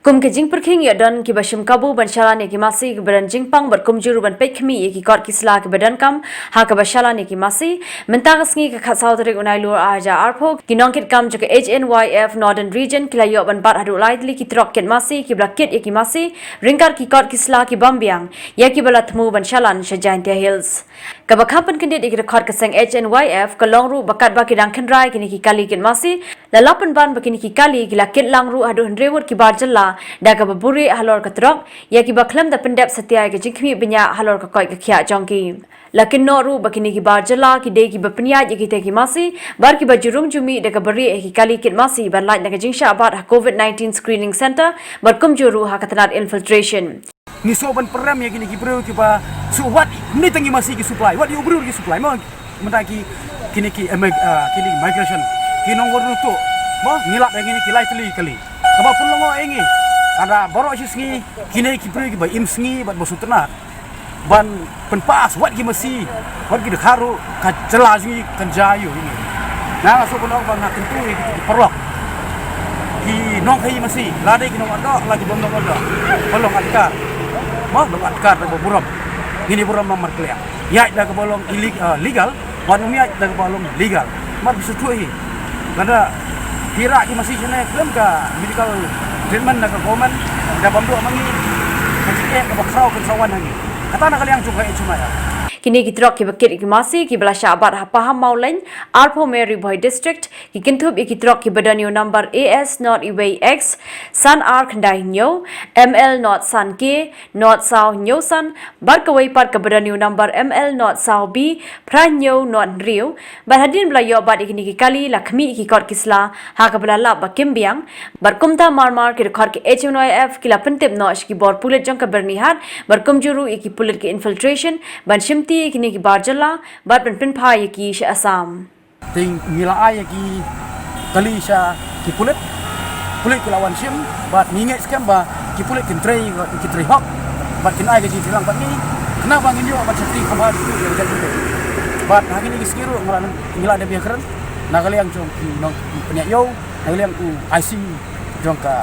Kum ke jing perking ya dan ki bashim kabu ban shalane ki masi ki badan jing pang bar kum juru ban pekmi ye ki kor ki sla ki badan kam ha ka bashalane ki masi menta ngi ka khasaw dre unai lur aja arpho ki nongkit kam ju ke HNYF Northern Region ki la yo ban bar hadu laidli ki trok ket masi ki blakit ye ki masi ringkar ki kor ki sla ki bambiang ye ki balat mu ban shalan shajantia hills ka bakhapan kendit ik record ka sang HNYF ka longru bakat ba ki dang khenrai ki ni ki kali ket masi lalapan ban bakini ki kali ki lakit langru hadu hendrewut ki barjalla daga baburi halor katrok ya ki baklam da pendap setia ke jingkmi benya halor ka koi ka khya jongki lakin noru bakini ki barjala ki de ki bapnya ye ki te ki masi bar ki bajurum jumi daga bari ki kali kit masi bar light daga jingsha about COVID-19 screening center bar kum juru ha katanat infiltration ni soban peram ya kini ki bro ki ba so what ni tangi masih ki supply what you bro ki supply mo mentaki kini ki kini migration kinong waru tu mo nilap yang ini ki light kali kaba pun longo engi ada borok sisngi kini ki bro ki ba imsngi bat bosutna ban penpas wat ki masih wat ki dekharu ka jelazi kan jayu ini nah so pun bang nak tentu ki perlok ki nong kai masih lade ki nong ada lagi belum nong ada pelong atkar mo belum atkar da buram ini buram nomor clear ya da bolong legal wan umia da bolong legal mar bisu tuhi kada kira ki masih jene klem ka medical treatment da komen da bamdu mangi kecike ka bakrau ka sawan hangi kata nak kalian juga cuma ya kini ki trok ki bakit ki masi ki belasha abat ha paham maulain arpho Mary Boy district ki kinthub ki trok ki badanio number AS not Iway X San R Khandai Nyo ML not San K not Sao Nyo San barkawai par ka badanio number ML not Sao B Pranyo not Rio barhadin belayo abat ikini ki kali lakhmi ki kor kisla ha ka belala bakimbiang barkumta marmar ki khor ki HNYF ki lapentip nosh ki bor pulet jong ka bernihat barkum juru ki pulet ki infiltration ban shimti kini ki barjala bat pen phai ki sha asam ting mila ay ki kali sha ki pulet ki lawan sim bat ninget skam ba ki pulet kin trei hok bat kin ay ki tilang bat ni kenapa ngin yo bat setri khamar tu ya jadi bat hagi ni skiru ngaran ngila de biakran nagali yang jong ki nong penya yo nagali yang IC jong ka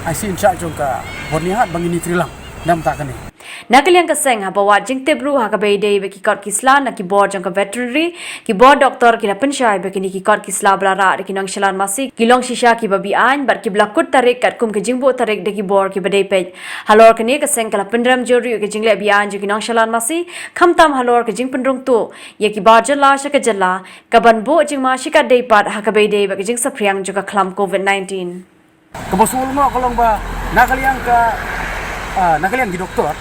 IC in charge jong ka bornihat bangini trilang nam takani nakaliang kaseng ha bawa jingte bru ha ka beide be ki kor kisla na ki board jong ka veterinary ki board doctor ki lapan shai be ki kor kisla blara ki nang shalan masi ki long shisha ki babi an bar ki blakut tarik kat kum ki jingbo tarik de ki board ki bade pe halor ki ne kaseng kala pendram jori ki jingle bi an ki nang shalan masi khamtam halor ki jing pendrung tu ye ki bar jala sha ka jala ka ban bo jing ma shika de pat ha ka beide be ki jing sapriang jo ka khlam COVID-19 kebesul mo kolong ba nakaliang ki doktor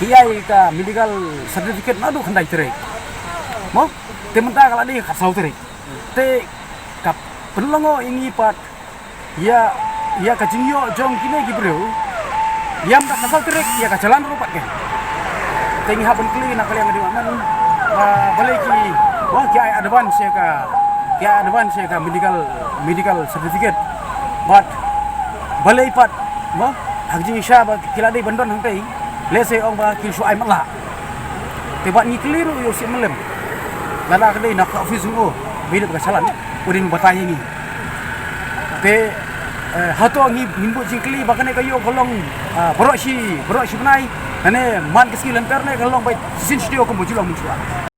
kiai ka medical certificate nadu khandai tere mo te menta kala ni khasau tere te ka penlongo ingi pat ya ka jingyo jong kine gi bro yam ka khasau tere ya ka jalan rupat ke te ngi haben kli na kalian di man balik ki mo kiai advance ya ka medical certificate but balai pat mo hagji sha ba kilade bandon hangtai lese ong ba kin shuai mala te ba ni keliru yo si melem lala kali nak office ngo bida ba salan udin batai ni te hato ngi himbo jingkli ba kane kayo kolong borok si benai ane man keski lenter ne kolong ba sin studio ko mujulong muncul